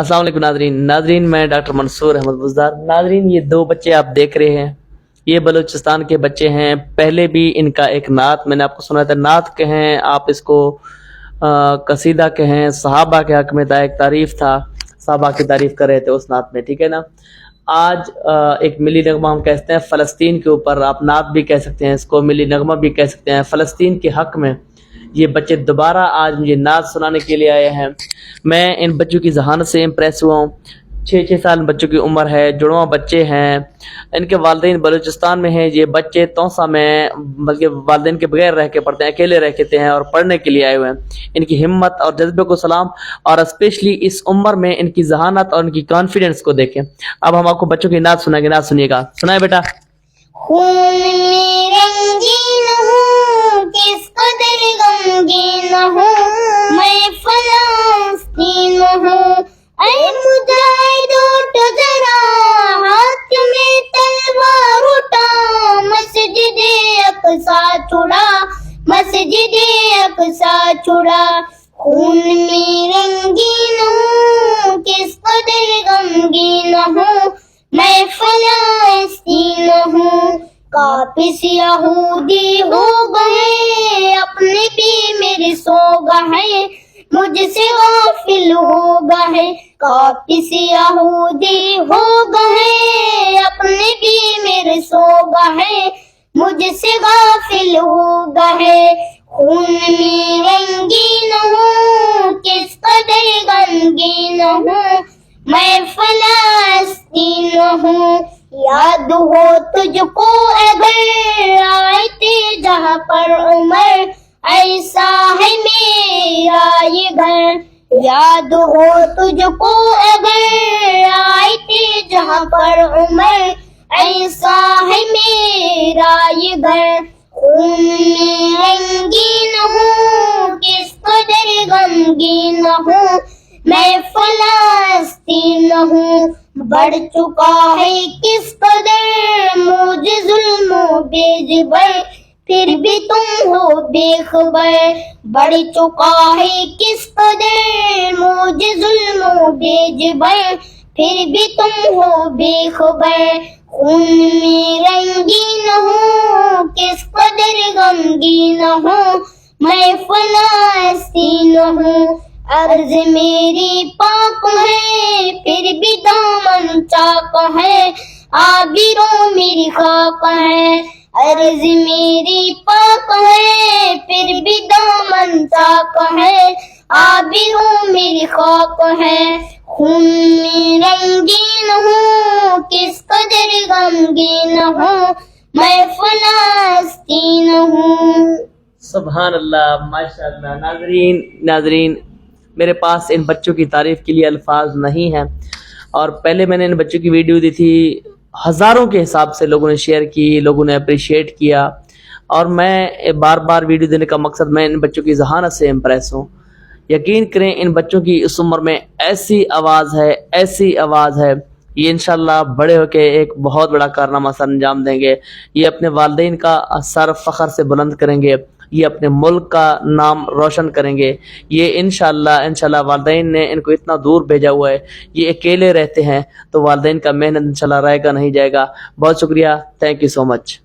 अस्सलाम वालेकुम नाजरीन, मैं डॉक्टर मंसूर अहमद बुज़दार। नाजरीन, ये दो बच्चे आप देख रहे हैं, ये बलूचिस्तान के बच्चे हैं। पहले भी इनका एक नात मैंने आपको सुनाया था। नात कहें आप इसको, कसीदा कहें, सहाबा के हक में था, एक तारीफ था, सहाबा की तारीफ कर रहे थे उस नात में, ठीक है ना। आज एक मिली नगमा हम कहते हैं फ़लस्तीन के ऊपर, आप नात भी कह सकते हैं इसको, मिली नगमा भी कह सकते हैं। फ़लस्तीन के हक में ये बच्चे दोबारा आज मुझे नात सुनाने के लिए आए हैं। मैं इन बच्चों की ज़हानत से इम्प्रेस हुआ हूँ। 6 साल बच्चों की उम्र है, जुड़वा बच्चे हैं। इनके वालिदैन बलूचिस्तान में हैं। ये बच्चे तौसा में बल्कि वालिदैन के बगैर रह के पढ़ते हैं, अकेले रहते हैं और पढ़ने के लिए आए हुए हैं। इनकी हिम्मत और जज्बे को सलाम, और स्पेशली इस उम्र में इनकी ज़हानत और इनकी कॉन्फिडेंस को देखें। अब हम आपको बच्चों की नात सुनाएंगे, नात सुनिएगा। सुनाए बेटा। खून में रंगीन हूँ, किस कदर गमगीन हूँ, मैं फलस्तीन हूँ। ऐ मुजाहिद उठ जरा, हाथ में तलवार उठा, मस्जिद अक़सा छुड़ा, मस्जिद अक़सा छुड़ा। खून में रंगीन हूँ, किस कदर गमगीन हूँ, मैं फलस्तीन हूँ। काफिस यहूदी हो गए, अपने भी मेरे सो गए, मुझसे गाफिल हो गए। काफिस यहूदी हो गए, अपने भी मेरे सो गए, मुझसे गाफिल हो गए। खून में रंगीन हूँ, किस कदर गमगीन हूँ, मैं फलस्तीन हूँ। याद हो तुझको अगर आए थे जहाँ पर उमर, ऐसा है मेरा ये घर। याद हो तुझको अगर आए थे जहाँ पर उमर, ऐसा है मेरा ये घर। खून में रंगीन हूँ, किस कदर गमगीन हूँ, मैं फलस्तीन हूँ। बढ़ चुका है किस कदर मुझे जुल्म बेजबर, फिर भी तुम हो बेखबर। बढ़ चुका है किस कदर मुझे जुल्म बेजबर, फिर भी तुम हो बेखबर। खून में रंगीन हूँ, किस कदर गमगीन हूँ, मैं फलस्तीन हूँ। अर्ज मेरी पाक है, फिर भी दामन चाक है, आबिरों मेरी खाक है। अर्ज मेरी पाक है, फिर भी दामन चाक है, आबिरों मेरी खाक है। खून में रंगीन हूँ, किस कदर गमगीन हूँ, मैं फलस्तीन हूँ। सुभान अल्लाह, माशाअल्लाह। नाजरीन, मेरे पास इन बच्चों की तारीफ़ के लिए अल्फाज नहीं हैं। और पहले मैंने इन बच्चों की वीडियो दी थी, हज़ारों के हिसाब से लोगों ने शेयर की, लोगों ने अप्रिशिएट किया। और मैं बार बार वीडियो देने का मकसद, मैं इन बच्चों की ज़हानत से इम्प्रेस हूँ। यकीन करें, इन बच्चों की इस उम्र में ऐसी आवाज़ है, ऐसी आवाज़ है, ये इंशाल्लाह बड़े होकर एक बहुत बड़ा कारनामा सर अंजाम देंगे। ये अपने वालिदैन का सर फ़ख्र से बुलंद करेंगे, ये अपने मुल्क का नाम रोशन करेंगे। ये इंशाल्लाह वालिदैन ने इनको इतना दूर भेजा हुआ है, ये अकेले रहते हैं, तो वालिदैन का मेहनत इंशाल्लाह रहेगा नहीं जाएगा। बहुत शुक्रिया, थैंक यू सो मच।